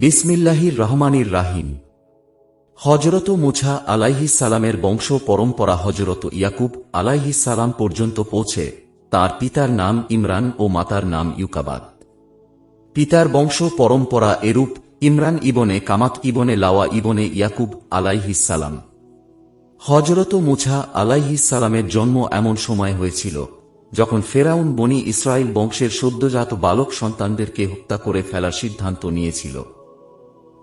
বিসমিল্লাহির রহমানির রাহিম। হযরত মুসা আলাইহিস সালামের বংশ পরম্পরা হযরত ইয়াকুব আলাইহিস সালাম পর্যন্ত পৌঁছে। তার পিতার নাম ইমরান ও মাতার নাম ইউকাবাদ। পিতার বংশ পরম্পরা এরূপ: ইমরান ইবনে কামাত ইবনে লাওয়া ইবনে ইয়াকুব আলাইহিস সালাম। হযরত মুসা আলাইহিস সালামের জন্ম এমন সময় হয়েছিল যখন ফেরাউন বনি ইসরাইল বংশের সদ্যজাত বালক সন্তানদেরকে হত্যা করে ফেলার সিদ্ধান্ত নিয়েছিল।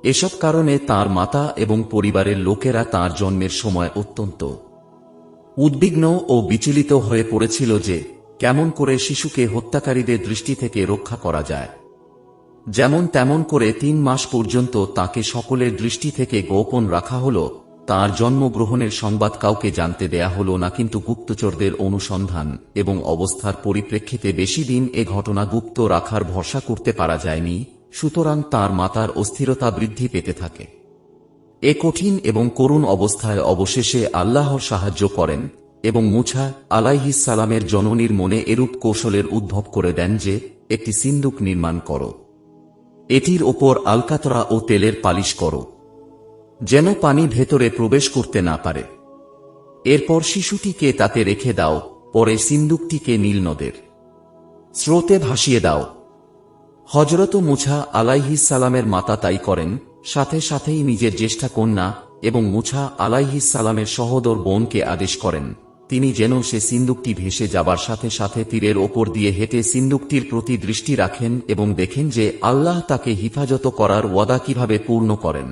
এসব কারণে তার মাতা এবং পরিবারের লোকেরা তার জন্মের সময় অত্যন্ত উদ্বিগ্ন ও বিচলিত হয়ে পড়েছিল যে কেমন করে শিশুকে হত্যাকারীদের দৃষ্টি থেকে রক্ষা করা যায়। যেমন তেমন করে ৩ মাস পর্যন্ত তাকে সকলের দৃষ্টি থেকে গোপন রাখা হল। তার জন্মগ্রহণের সংবাদ কাউকে জানতে দেয়া হল না, কিন্তু গুপ্তচরদের অনুসন্ধান এবং অবস্থার পরিপ্রেক্ষিতে বেশি দিন এ ঘটনা গুপ্ত রাখার ভরসা করতে পারা যায়নি। সুতরাং তার মাতার অস্থিরতা বৃদ্ধি পেতে থাকে। এ কঠিন এবং করুণ অবস্থায় অবশেষে আল্লাহর সাহায্য করেন এবং মুসা আলাইহিস সালামের জননীর মনে এরূপ কৌশলের উদ্ভব করে দেন যে একটি সিন্দুক নির্মাণ করো, এটির ওপর আলকাতরা ও তেলের পালিশ করো, যেন পানি ভেতরে প্রবেশ করতে না পারে। এরপর শিশুটিকে তাতে রেখে দাও, পরে সিন্দুকটিকে নীল নদের স্রোতে ভাসিয়ে দাও। হযরত মুসা আলাইহিস সালামের মাতা তাই করেন। সাথে সাথেই নিজের জ্যেষ্ঠা কন্যা এবং মুসা আলাইহিস সালামের সহোদর বোনকে আদেশ করেন তিনি যেন সে সিন্দুকটি ভেসে যাবার সাথে সাথে তীরের ওপর দিয়ে হেঁটে সিন্দুকটির প্রতি দৃষ্টি রাখেন এবং দেখেন যে আল্লাহ তাকে হিফাজত করার ওয়াদা কিভাবে পূর্ণ করেন।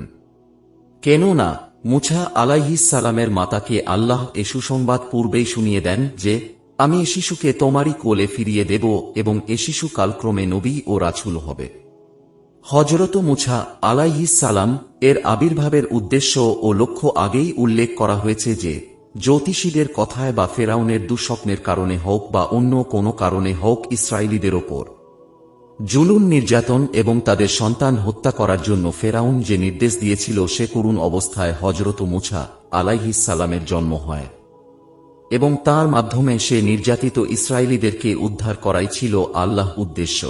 কেননা মুসা আলাইহিস সালামের মাতাকে আল্লাহ এ সুসংবাদ পূর্বেই শুনিয়ে দেন যে আমি এ শিশুকে তোমারই কোলে ফিরিয়ে দেব এবং এ শিশু কালক্রমে নবী ও রাসূল হবে। হযরত মুসা আলাইহিস সালাম এর আবির্ভাবের উদ্দেশ্য ও লক্ষ্য আগেই উল্লেখ করা হয়েছে যে জ্যোতিষীদের কথায় বা ফেরাউনের দুঃস্বপ্নের কারণে হোক বা অন্য কোনো কারণে হোক ইসরায়েলীদের ওপর জুলুম নির্যাতন এবং তাদের সন্তান হত্যা করার জন্য ফেরাউন যে নির্দেশ দিয়েছিল সে করুণ অবস্থায় হযরত মুসা আলাইহিস সালামের জন্ম হয় এবং তার মাধ্যমে সে নির্যাতিত ইসরায়েলীদেরকে উদ্ধার করাই ছিল আল্লাহ উদ্দেশ্য।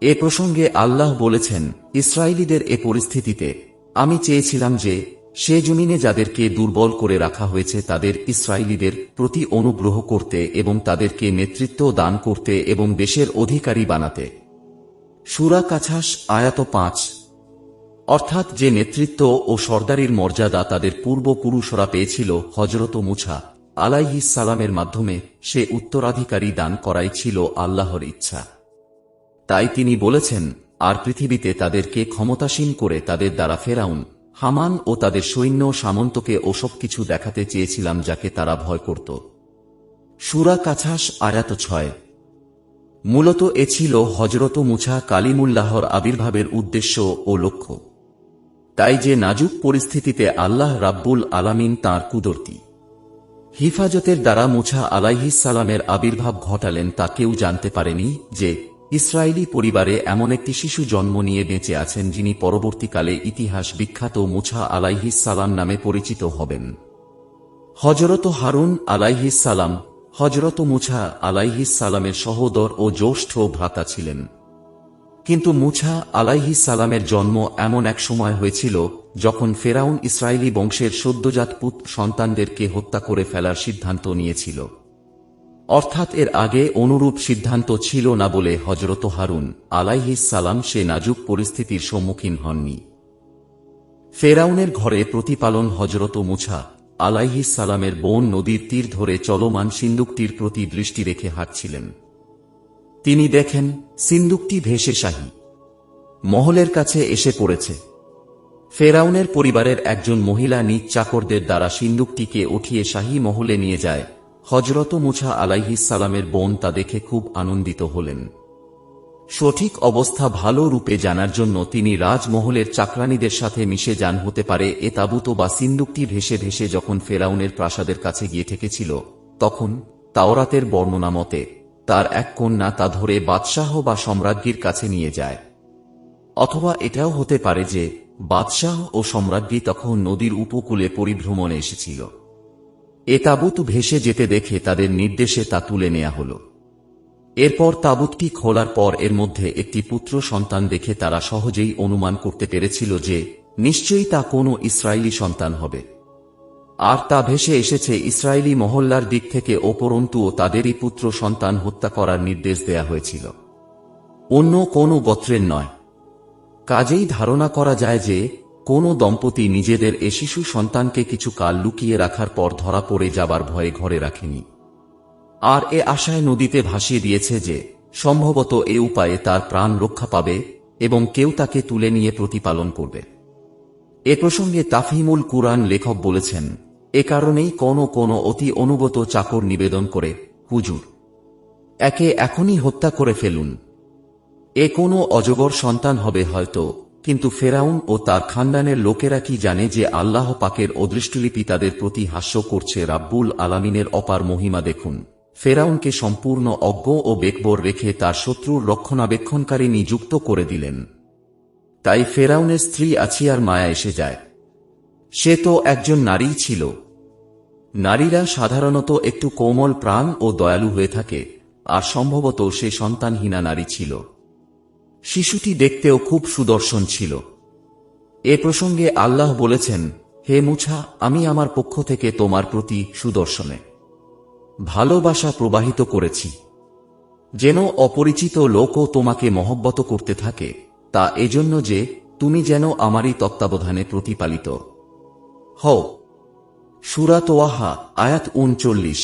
এ প্রসঙ্গে আল্লাহ বলেছেন, ইসরায়েলীদের এ পরিস্থিতিতে আমি চেয়েছিলাম যে সে জমিনে যাদেরকে দুর্বল করে রাখা হয়েছে তাদের ইসরায়েলীদের প্রতি অনুগ্রহ করতে এবং তাদেরকে নেতৃত্ব দান করতে এবং দেশের অধিকারী বানাতে। সূরা কাছাস আয়াত ৫। অর্থাৎ যে নেতৃত্ব ও সর্দারির মর্যাদা তাদের পূর্বপুরুষরা পেয়েছিল হযরত মুসা আলাইহিস সালামের মাধ্যমে, সে উত্তরাধিকারী দান করাই ছিল আল্লাহর ইচ্ছা। তাই তিনি বলেছেন, আর পৃথিবীতে তাদেরকে ক্ষমতাসীন করে তাদের দ্বারা ফেরাউন, হামান ও তাদের সৈন্য সামন্তকে ওসব কিছু দেখাতে চেয়েছিলাম যাকে তারা ভয় করত। সূরা কাছাস আয়াত ৬। মূলত এ ছিল হযরত মুসা কালিমুল্লাহর আবির্ভাবের উদ্দেশ্য ও লক্ষ্য। তাই যে নাজুক পরিস্থিতিতে আল্লাহ রাব্বুল আলামিন তাঁর কুদরতি হিফাজতের দ্বারা মুসা আলাইহিস সালামের আবির্ভাব ঘটালেন তা কেউ জানতে পারেনি যে ইসরায়েলি পরিবারে এমন একটি শিশু জন্ম নিয়ে বেঁচে আছেন যিনি পরবর্তীকালে ইতিহাস বিখ্যাত মুসা আলাইহিস সালাম নামে পরিচিত হবেন। হযরত হারুন আলাইহিস সালাম হযরত মুসা আলাইহিস সালামের সহোদর ও জ্যেষ্ঠ ভ্রাতা ছিলেন। কিন্তু মুসা আলাইহিস সালামের জন্ম এমন এক সময় হয়েছিল যখন ফেরাউন ইসরায়েলি বংশের সদ্যজাত পুত্র সন্তানদেরকে হত্যা করে ফেলার সিদ্ধান্ত নিয়েছিল। অর্থাৎ এর আগে অনুরূপ সিদ্ধান্ত ছিল না বলে হযরত হারুন আলাইহিস সালাম সে নাজুক পরিস্থিতির সম্মুখীন হননি। ফেরাউনের ঘরে প্রতিপালন হযরত মুসা আলাইহিস সালামের বোন নদীর তীর ধরে চলমান সিন্দুকটির প্রতি দৃষ্টি রেখে হাঁটছিলেন। তিনি দেখেন সিন্দুকটি ভেসে শাহী মহলের কাছে এসে পড়েছে। ফেরাউনের পরিবারের একজন মহিলা নিজ চাকরদের দ্বারা সিন্দুকটিকে উঠিয়ে শাহী মহলে নিয়ে যায়। হযরত মুসা আলাইহিস সালামের বোন তা দেখে খুব আনন্দিত হলেন। সঠিক অবস্থা ভালো রূপে জানার জন্য তিনি রাজমহলের চাকরানীদের সাথে মিশে যান। হতে পারে এ তাবুত বা সিন্দুকটি ভেসে ভেসে যখন ফেরাউনের প্রাসাদের কাছে গিয়ে ঠেকেছিল তখন তাওরাতের বর্ণনা মতে তার এক কন্যা তা ধরে বাদশাহ বা সম্রাজ্ঞীর কাছে নিয়ে যায়। অথবা এটাও হতে পারে যে বাদশাহ ও সম্রাজ্ঞী তখন নদীর উপকূলে পরিভ্রমণে এসেছিল। এ তাবুত ভেসে যেতে দেখে তাদের নির্দেশে তা তুলে নেয়া হল। এরপর তাঁবুতটি খোলার পর এর মধ্যে একটি পুত্র সন্তান দেখে তারা সহজেই অনুমান করতে পেরেছিল যে নিশ্চয়ই তা কোনো ইসরায়েলি সন্তান হবে। আর তা ভেসে এসেছে ইসরায়েলি মহল্লার দিক থেকে, উপরন্তুও তাদেরই পুত্র সন্তান হত্যা করার নির্দেশ দেয়া হয়েছিল, অন্য কোনো গোত্রের নয়। কাজেই ধারণা করা যায় যে কোনো দম্পতি নিজেদের এ শিশু সন্তানকে কিছু কাল লুকিয়ে রাখার পর ধরা পড়ে যাবার ভয়ে ঘরে রাখেনি, আর এ আশায় নদীতে ভাসিয়ে দিয়েছে যে সম্ভবত এ উপায়ে তার প্রাণ রক্ষা পাবে এবং কেউ তাকে তুলে নিয়ে প্রতিপালন করবে। এ প্রসঙ্গে তাফহিমুল কুরআন লেখক বলেছেন, এ কারণেই কোনো অতি অনুগত চাকর নিবেদন করে, হুজুর, একে এখনই হত্যা করে ফেলুন। এ কোনো অজগর সন্তান হবে হয়তো, কিন্তু ফেরাউন ও তার খানদানের লোকেরা কি জানে যে আল্লাহ পাকের অদৃষ্টলিপি তাদের প্রতি হাস্য করছে। রাব্বুল আলামিনের অপার মহিমা দেখুন। ফেরাউনকে সম্পূর্ণ অজ্ঞ ও বেকবর রেখে তার শত্রুর রক্ষণাবেক্ষণকারী নিযুক্ত করে দিলেন। তাই ফেরাউনের স্ত্রী আছিয়ার মায়া এসে যায়। সে তো একজন নারীই ছিল। নারীরা সাধারণত একটু কোমল প্রাণ ও দয়ালু হয়ে থাকে, আর সম্ভবত সে সন্তানহীনা নারী ছিল। শিশুটি দেখতেও খুব সুদর্শন ছিল। এ প্রসঙ্গে আল্লাহ বলেছেন, হে মুছা, আমি আমার পক্ষ থেকে তোমার প্রতি সুদর্শনে ভালোবাসা প্রবাহিত করেছি, যেন অপরিচিত লোকও তোমাকে মহব্বত করতে থাকে, তা এজন্য যে তুমি যেন আমারই তত্ত্বাবধানে প্রতিপালিত হও। সূরা তোয়াহা আয়াত ৩৯।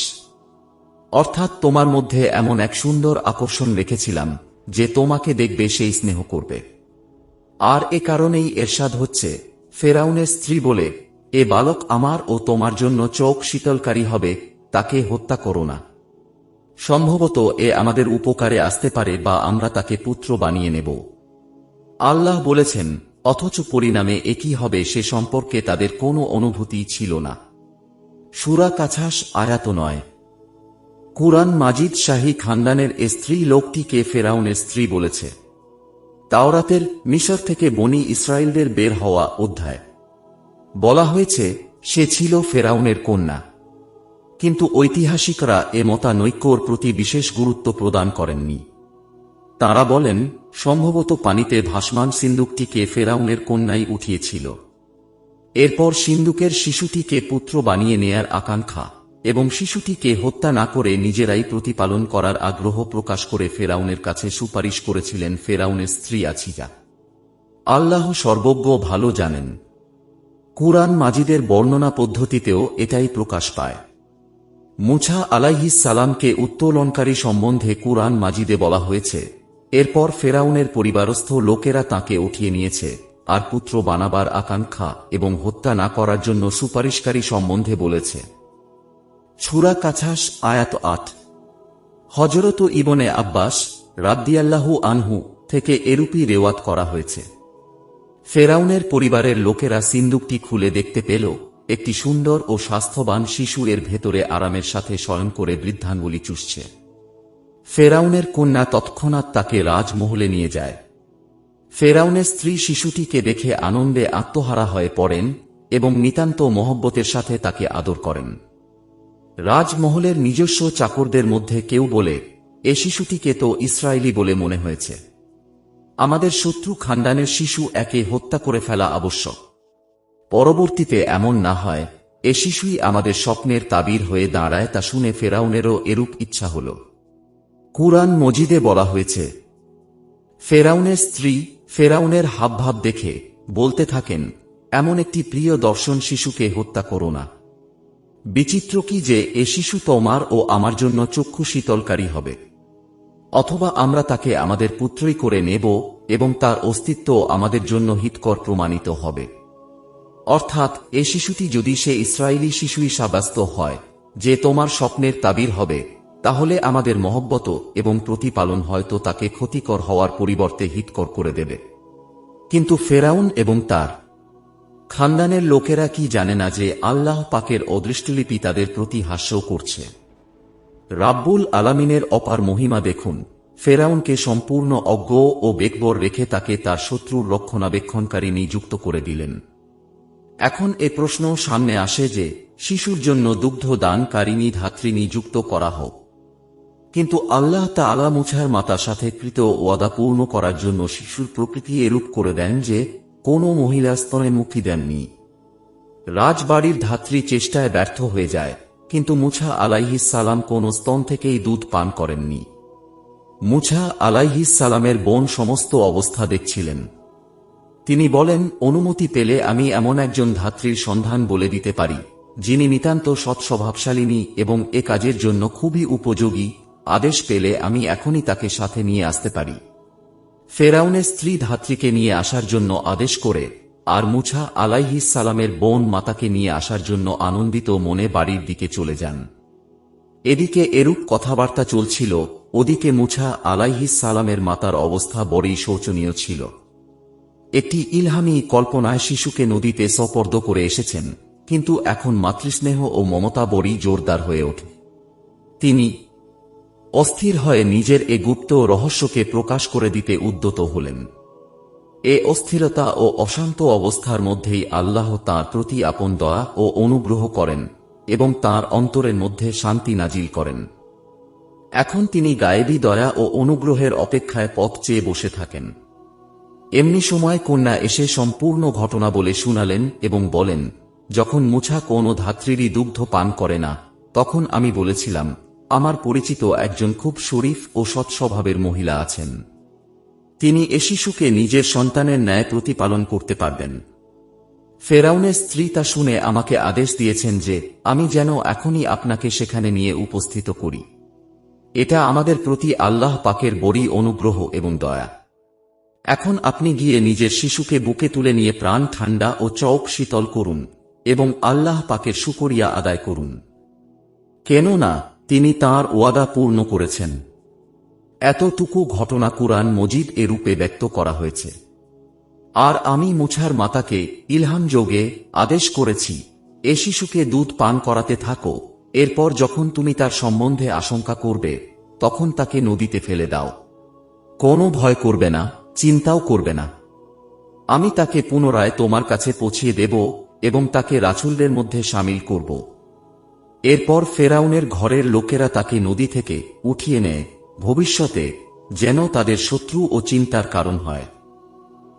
অর্থাৎ তোমার মধ্যে এমন এক সুন্দর আকর্ষণ রেখেছিলাম যে তোমাকে দেখবে সেই স্নেহ করবে। আর এ কারণেই এরশাদ হচ্ছে, ফেরাউনের স্ত্রী বলে, এ বালক আমার ও তোমার জন্য চোখ শীতলকারী হবে, তাকে হত্যা করো না। সম্ভবত এ আমাদের উপকারে আসতে পারে বা আমরা তাকে পুত্র বানিয়ে নেব। আল্লাহ বলেছেন, অথচ পরিণামে একই হবে সে সম্পর্কে তাদের কোনো অনুভূতি ছিল না। সূরা কাছাস আয়াত ৯। কুরআন মাজিদ শাহী খানদানের এ স্ত্রী লোকটিকে ফেরাউনের স্ত্রী বলেছে। তাওরাতের মিশর থেকে বনি ইসরায়েলদের বের হওয়া অধ্যায় বলা হয়েছে সে ছিল ফেরাউনের কন্যা, কিন্তু ঐতিহাসিকরা এ মতানৈক্যর প্রতি বিশেষ গুরুত্ব প্রদান করেননি। তাঁরা বলেন, সম্ভবত পানিতে ভাসমান সিন্দুকটিকে ফেরাউনের কন্যাই উঠিয়েছিল। এরপর সিন্দুকের শিশুটিকে পুত্র বানিয়ে নেয়ার আকাঙ্ক্ষা এবং শিশুটিকে হত্যা না করে নিজেরাই প্রতিপালন করার আগ্রহ প্রকাশ করে ফেরাউনের কাছে সুপারিশ করেছিলেন ফেরাউনের স্ত্রী আছিয়া। আল্লাহ সর্বজ্ঞ ভালো জানেন। কুরআন মাজিদের বর্ণনা পদ্ধতিতেও এটাই প্রকাশ পায়। মুছা আলাইহিস সালামকে উত্তোলনকারী সম্বন্ধে কুরআন মাজিদে বলা হয়েছে, এরপর ফেরাউনের পরিবারস্থ লোকেরা তাকে উঠিয়ে নিয়েছে, আর পুত্র বানাবার আকাঙ্ক্ষা এবং হত্যা না করার জন্য সুপারিশকারী সম্বন্ধে বলেছে। সূরা কাছাস আয়াত ৮। হযরত ইবনে আব্বাস রাদিয়াল্লাহু আনহু থেকে এরূপই রেওয়াত করা হয়েছে। ফেরাউনের পরিবারের লোকেরা সিন্দুকটি খুলে দেখতে পেল একটি সুন্দর ও স্বাস্থ্যবান শিশু এর ভেতরে আরামের সাথে শয়ন করে বৃদ্ধাঙ্গুলি চুষছে। ফেরাউনের কন্যা তৎক্ষণাৎ তাকে রাজমহলে নিয়ে যায়। ফেরাউনের স্ত্রী শিশুটিকে দেখে আনন্দে আত্মহারা হয়ে পড়েন এবং নিতান্ত মহব্বতের সাথে তাকে আদর করেন। রাজমহলের নিজস্ব চাকরদের মধ্যে কেউ বলে, এ শিশুটিকে তো ইসরায়েলি বলে মনে হয়েছে। আমাদের শত্রু খানদানের শিশু একে হত্যা করে ফেলা আবশ্যক। পরবর্তীতে এমন না হয় এ শিশুই আমাদের স্বপ্নের তাবির হয়ে দাঁড়ায়, তা শুনে ফেরাউনেরও এরূপ ইচ্ছা হল। কুরআন মজিদে বলা হয়েছে, ফেরাউনের স্ত্রী ফেরাউনের হাবভাব দেখে বলতে থাকেন, এমন একটি প্রিয় দর্শন শিশুকে হত্যা করো না। বিচিত্র কি যে এ শিশু তোমার ও আমার জন্য চক্ষু শীতলকারী হবে, অথবা আমরা তাকে আমাদের পুত্রই করে নেব এবং তার অস্তিত্ব আমাদের জন্য হিতকর প্রমাণিত হবে। অর্থাৎ এ শিশুটি যদি সে ইসরায়েলি শিশুই সাব্যস্ত হয় যে তোমার স্বপ্নের তাবির হবে, তাহলে আমাদের মহব্বত এবং প্রতিপালন হয়তো তাকে ক্ষতিকর হওয়ার পরিবর্তে হিতকর করে দেবে। কিন্তু ফেরাউন এবং তার খানদানের লোকেরা কি জানে না যে আল্লাহ পাকের অদৃষ্টলিপি তাদের প্রতি হাস্য করছে। রাব্বুল আলামিনের অপার মহিমা দেখুন। ফেরাউনকে সম্পূর্ণ অজ্ঞ ও বেকবর রেখে তাকে তার শত্রুর রক্ষণাবেক্ষণকারী নিযুক্ত করে দিলেন। এখন এ প্রশ্ন সামনে আসে যে শিশুর জন্য দুগ্ধ দানকারিণী ধাত্রী নিযুক্ত করা হোক। কিন্তু আল্লাহ তাআলা মুছার মাতার সাথে কৃত ওয়াদা পূর্ণ করার জন্য শিশুর প্রকৃতি এরূপ করে দেন যে কোনো মহিলা স্তনে মুক্তি দেননি। রাজবাড়ির ধাত্রী চেষ্টায় ব্যর্থ হয়ে যায়, কিন্তু মুছা আলাইহিস সালাম কোন স্তন থেকেই দুধ পান করেননি। মুছা আলাইহিস সালামের বোন সমস্ত অবস্থা দেখছিলেন। তিনি বলেন, অনুমতি পেলে আমি এমন একজন ধাত্রীর সন্ধান বলে দিতে পারি যিনি নিতান্ত সৎস্বভাবশালিনী এবং এ কাজের জন্য খুবই উপযোগী। আদেশ পেলে আমি এখনই তাকে সাথে নিয়ে আসতে পারি। ফেরাউনের স্ত্রী ধাত্রীকে নিয়ে আসার জন্য আদেশ করে আর মুছা আলাইহিস সালামের বোন মাতাকে নিয়ে আসার জন্য আনন্দিত মনে বাড়ির দিকে চলে যান। এদিকে এরূপ কথাবার্তা চলছিল, ওদিকে মুছা আলাইহিস সালামের মাতার অবস্থা বড়ই শোচনীয় ছিল। একটি ইলহামি কল্পনায় শিশুকে নদীতে সোপর্দ করে এসেছেন, কিন্তু এখন মাতৃস্নেহ ও মমতা বড়ই জোরদার হয়ে ওঠে। তিনি অস্থির হয়ে নিজের এ গুপ্ত রহস্যকে প্রকাশ করে দিতে উদ্যত হলেন। এ অস্থিরতা ও অশান্ত অবস্থার মধ্যেই আল্লাহ তাঁর প্রতি আপন দয়া ও অনুগ্রহ করেন এবং তাঁর অন্তরের মধ্যে শান্তি নাজিল করেন। এখন তিনি গায়েবী দয়া ও অনুগ্রহের অপেক্ষায় পথ চেয়ে বসে থাকেন। এমনি সময় কন্যা এসে সম্পূর্ণ ঘটনা বলে শুনালেন এবং বলেন, যখন মুছা কোনো ধাত্রীরই দুগ্ধ পান করে না, তখন আমি বলেছিলাম, আমার পরিচিত একজন খুব শরীফ ও সৎস্বভাবের মহিলা আছেন। তিনি এ শিশুকে নিজের সন্তানের ন্যায় প্রতিপালন করতে পারবেন। ফেরাউনের স্ত্রী তা শুনে আমাকে আদেশ দিয়েছেন যে আমি যেন এখনই আপনাকে সেখানে নিয়ে উপস্থিত করি। এটা আমাদের প্রতি আল্লাহ পাকের বড়ই অনুগ্রহ এবং দয়া। এখন আপনি গিয়ে নিজের শিশুকে বুকে তুলে নিয়ে প্রাণ ঠান্ডা ও চোখ শীতল করুন এবং আল্লাহ পাকের শুকরিয়া আদায় করুন, কেননা তিনি তাঁর ওয়াদা পূর্ণ করেছেন। এতটুকু ঘটনা কুরআন মজিদ এ রূপে ব্যক্ত করা হয়েছে। আর আমি মুছার মাতাকে ইলহাম যোগে আদেশ করেছি, এ শিশুকে দুধ পান করাতে থাকো, এরপর যখন তুমি তার সম্বন্ধে আশঙ্কা করবে তখন তাকে নদীতে ফেলে দাও। কোনো ভয় করবে না, চিন্তাও করবে না। আমি তাকে পুনরায় তোমার কাছে পৌঁছিয়ে দেব এবং তাকে রাসূলদের মধ্যে শামিল করব। এরপর ফেরাউনের ঘরের লোকেরা তাকে নদী থেকে উঠিয়ে নেয়, ভবিষ্যতে যেন তাদের শত্রু ও চিন্তার কারণ হয়।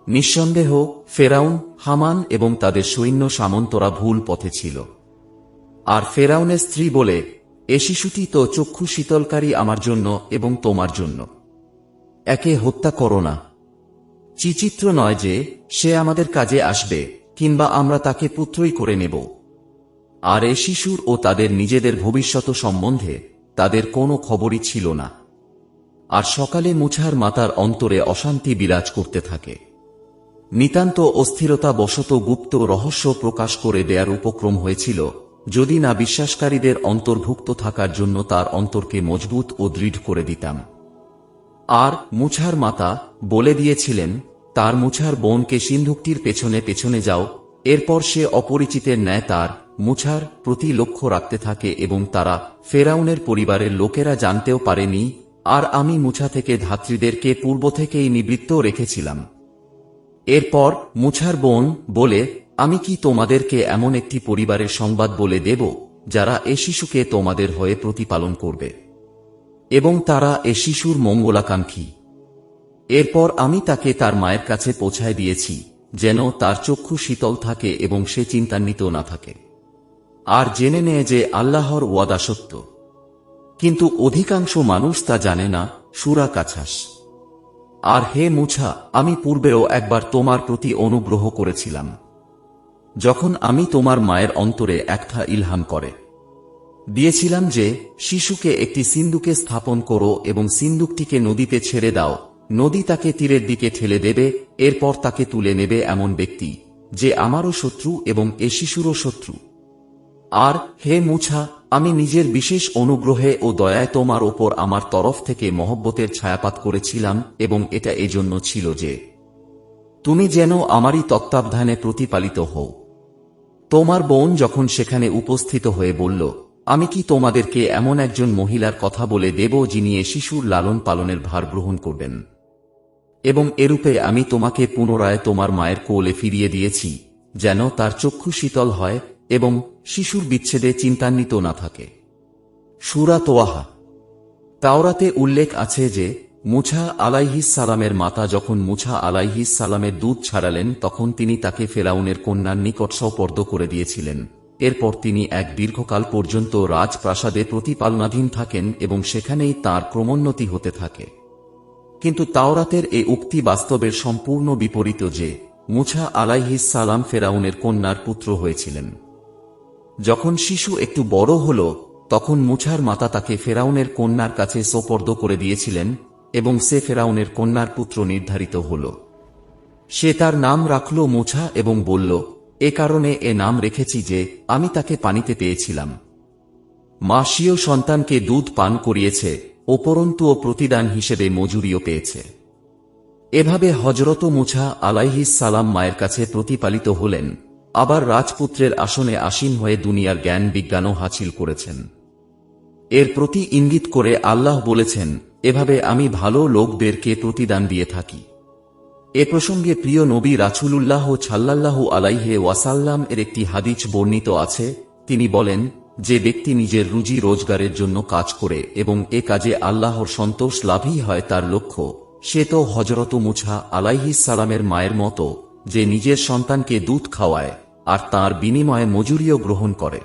নিঃসন্দেহ ফেরাউন, হামান এবং তাদের সৈন্য সামন্তরা ভুল পথে ছিল। আর ফেরাউনের স্ত্রী বলে, এ শিশুটি তো চক্ষু শীতলকারী আমার জন্য এবং তোমার জন্য। একে হত্যা করো না। চিচিত্র নয় যে সে আমাদের কাজে আসবে কিংবা আমরা তাকে পুত্রই করে নেব। আর এ শিশুর ও তাদের নিজেদের ভবিষ্যৎ সম্বন্ধে তাদের কোনো খবরই ছিল না। আর সকালে মুছার মাতার অন্তরে অশান্তি বিরাজ করতে থাকে। নিতান্ত অস্থিরতা বশত গুপ্ত রহস্য প্রকাশ করে দেয়ার উপক্রম হয়েছিল, যদি না বিশ্বাসকারীদের অন্তর্ভুক্ত থাকার জন্য তার অন্তরকে মজবুত ও দৃঢ় করে দিতাম। আর মুছার মাতা বলে দিয়েছিলেন তার মুছার বোনকে সিন্ধুকটির পেছনে পেছনে যাও। এরপর সে অপরিচিতের ন্যায় তার মুছার প্রতি লক্ষ্য রাখতে থাকে এবং তারা ফেরাউনের পরিবারের লোকেরা জানতেও পারেনি। আর আমি মুছা থেকে ধাত্রীদেরকে পূর্ব থেকেই নিবৃত্ত রেখেছিলাম। এরপর মুছার বোন বলে, আমি কি তোমাদেরকে এমন একটি পরিবারের সংবাদ বলে দেব যারা এ শিশুকে তোমাদের হয়ে প্রতিপালন করবে এবং তারা এ শিশুর মঙ্গলাকাঙ্ক্ষী। এরপর আমি তাকে তার মায়ের কাছে পৌঁছায় দিয়েছি যেন তার চক্ষু শীতল থাকে এবং সে চিন্তান্বিত না থাকে, আর জেনে নেয় যে আল্লাহর ওয়াদা সত্য। কিন্তু অধিকাংশ মানুষ তা জানে না। সূরা কাছাস। আর হে মুছা, আমি পূর্বেও একবার তোমার প্রতি অনুগ্রহ করেছিলাম, যখন আমি তোমার মায়ের অন্তরে একটা ইলহাম করে দিয়েছিলাম যে শিশুকে একটি সিন্দুকে স্থাপন করো এবং সিন্দুকটিকে নদীতে ছেড়ে দাও। নদী তাকে তীরের দিকে ঠেলে দেবে, এরপর তাকে তুলে নেবে এমন ব্যক্তি যে আমারও শত্রু এবং এ শিশুরও শত্রু। আর হে মুছা, আমি নিজের বিশেষ অনুগ্রহে ও দয়ায় তোমার ওপর আমার তরফ থেকে মহব্বতের ছায়াপাত করেছিলাম এবং এটা এজন্য ছিল যে তুমি যেন আমারই তত্ত্বাবধানে প্রতিপালিত হও। তোমার বোন যখন সেখানে উপস্থিত হয়ে বলল, আমি কি তোমাদেরকে এমন একজন মহিলার কথা বলে দেব যিনি এ শিশুর লালন পালনের ভার গ্রহণ করবেন, এবং এরূপে আমি তোমাকে পুনরায় তোমার মায়ের কোলে ফিরিয়ে দিয়েছি যেন তার চক্ষু শীতল হয় এবং শিশুর বিচ্ছেদে চিন্তান্বিত না থাকে। সূরা তোয়াহা। তাওরাতে উল্লেখ আছে যে মুছা আলাইহিস সালামের মাতা যখন মুছা আলাইহিস সালামের দুধ ছাড়ালেন তখন তিনি তাকে ফেরাউনের কন্যার নিকট সোপর্দ করে দিয়েছিলেন। এরপর তিনি এক দীর্ঘকাল পর্যন্ত রাজপ্রাসাদে প্রতিপালনাধীন থাকেন এবং সেখানেই তাঁর ক্রমোন্নতি হতে থাকে। কিন্তু তাওরাতের এ উক্তি বাস্তবের সম্পূর্ণ বিপরীত যে মুছা আলাইহিস সালাম ফেরাউনের কন্যার পুত্র হয়েছিলেন। যখন শিশু একটু বড় হল তখন মুছার মাতা তাকে ফেরাউনের কন্যার কাছে সোপর্দ করে দিয়েছিলেন এবং সে ফেরাউনের কন্যার পুত্র নির্ধারিত হল। সে তার নাম রাখল মুছা এবং বলল, এ কারণে এ নাম রেখেছি যে আমি তাকে পানিতে পেয়েছিলাম। মা স্বীয় সন্তানকে দুধ পান করিয়েছে, উপরন্তুও প্রতিদান হিসেবে মজুরিও পেয়েছে। এভাবে হযরত মুছা আলাইহিস সালাম মায়ের কাছে প্রতিপালিত হলেন, আবার রাজপুত্রের আসনে আসীন হয়ে দুনিয়ার জ্ঞান বিজ্ঞানও হাসিল করেছেন। এর প্রতি ইঙ্গিত করে আল্লাহ বলেছেন, এভাবে আমি ভালো লোকদেরকে প্রতিদান দিয়ে থাকি। এ প্রসঙ্গে প্রিয় নবী রাসূলুল্লাহ সাল্লাল্লাহু আলাইহি ওয়াসাল্লাম এর একটি হাদিস বর্ণিত আছে। তিনি বলেন, যে ব্যক্তি নিজের রুজি রোজগারের জন্য কাজ করে এবং এ কাজে আল্লাহর সন্তোষ লাভই হয় তার লক্ষ্য, সে তো হযরত মুছা আলাইহিস সালামের মায়ের মতো, যে নিজের সন্তানকে দুধ খাওয়ায় আর তার বিনিময়ে মজুরিও গ্রহণ করে।